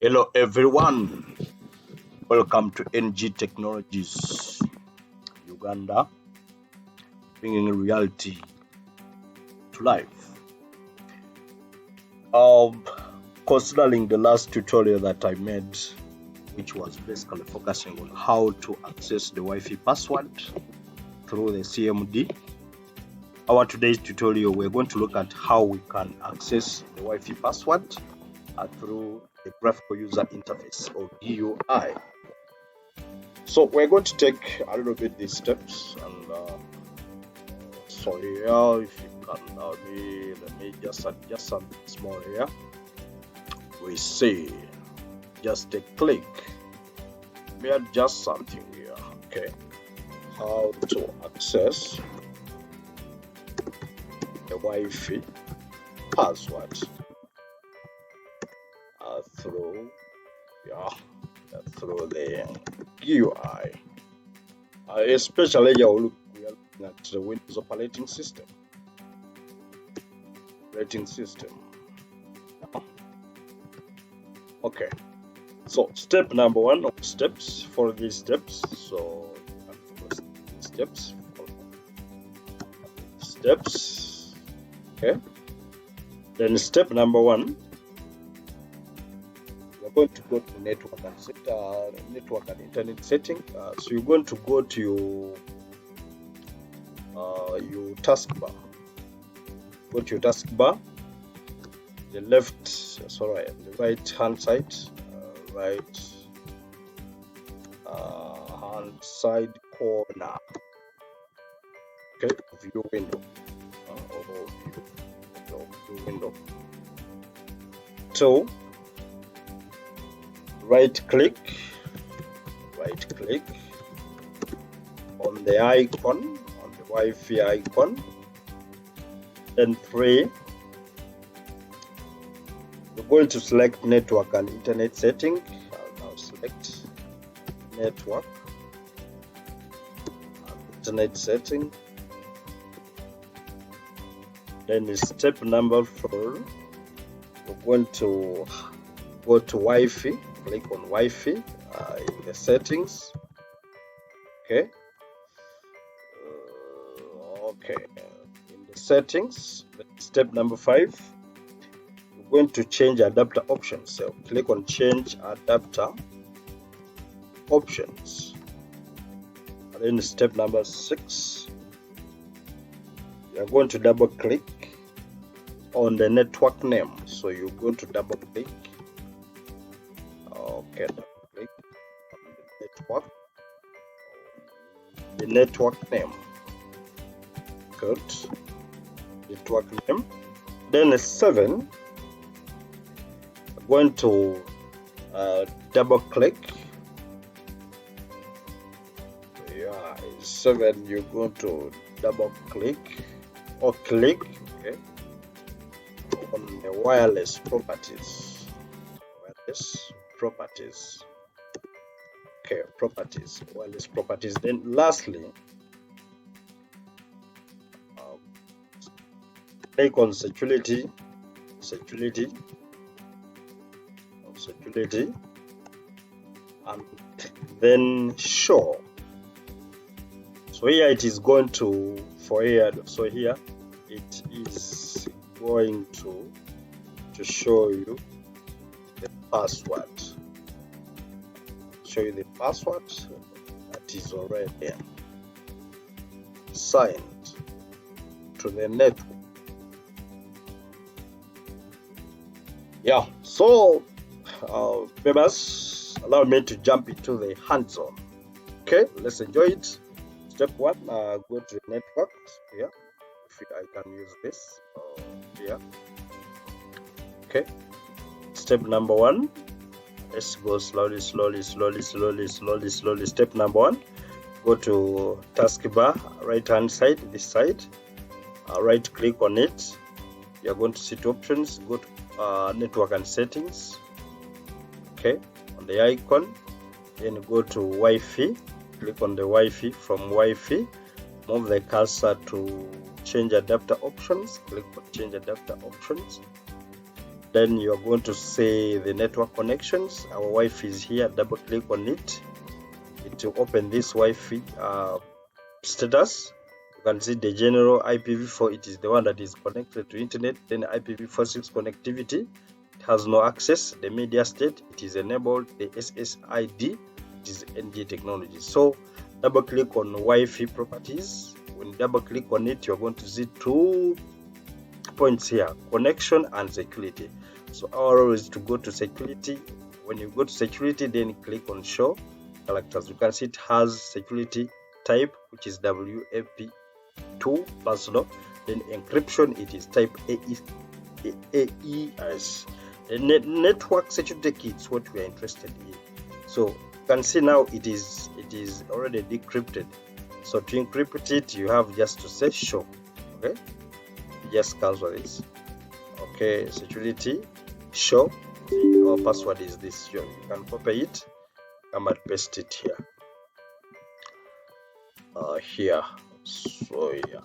Hello everyone, welcome to NG Technologies Uganda, bringing reality to life. Considering the last tutorial that I made, which was basically focusing on how to access the Wi-Fi password through the CMD, our today's tutorial we're going to look at how we can access the Wi-Fi password through the graphical user interface or GUI. So we're going to take a little bit these steps, and so here, if you can let me just adjust something small here. We see just a click. Let me adjust something here. Okay, how to access the Wi-Fi password through the GUI. Especially we are looking at the Windows operating system. Okay, so step number one of steps, follow these steps. So steps. Okay, then step number one, we're going to go to network and internet setting. So you're going to go to your taskbar. Go to your taskbar, the right hand side, hand side corner, okay, of your window, So right click on the icon, on the Wi-Fi icon. Then 3, we're going to select network and internet setting. I'll now select network and internet setting. Then step number 4, we're going to go to Wi-Fi, click on Wi-Fi in the settings. Okay. In the settings, step number 5, we're going to change adapter options. So click on change adapter options. And then step number 6, you're going to double click on the network name. So you're going to double click. Okay, double click on the network name. Good. Network name. Then 7, I'm going to double click. 7, you're going to double click or click, okay, on the wireless properties. Okay, wireless properties. Then lastly, click on security, and then show. So here it is going to, here it is going to show you the password. That is already signed to the network. Yeah, so members, allow me to jump into the hands-on. Okay, let's enjoy it. Step 1, go to the network here. If I can use this here. Okay, step number 1, let's go slowly. Step number 1, go to taskbar, right hand side, this side, right click on it. You're going to see two options. Go to network and settings, okay, on the icon. Then go to Wi-Fi, click on the Wi-Fi. From Wi-Fi, move the cursor to change adapter options, click on change adapter options. Then you're going to say the network connections. Our Wi-Fi is here. Double click on it. It will open this Wi-Fi status. You can see the general IPv4. It is the one that is connected to internet. Then IPv4 connectivity. It has no access. The media state, it is enabled. The SSID, it is NG technology. So double click on Wi-Fi properties. When you double click on it, you're going to see 2 points here: connection and security. So our role is to go to security. When you go to security, then click on show characters. You can see it has security type, which is WAP2 personal. Then encryption, it is type AES. The network security key is what we are interested in. So you can see now it is already decrypted. So to encrypt it, you have just to say show. Okay, just cancel this. Okay, security show. Our password is this. You can copy it, come and paste it here. Here. So yeah.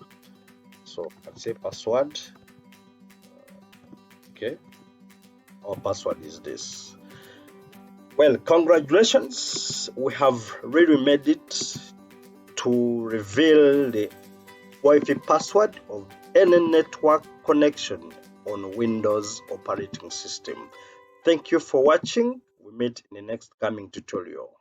So I can say password. Okay. Our password is this. Well, congratulations. We have really made it to reveal the Wi-Fi password of any network connection on Windows operating system. Thank you for watching. We meet in the next coming tutorial.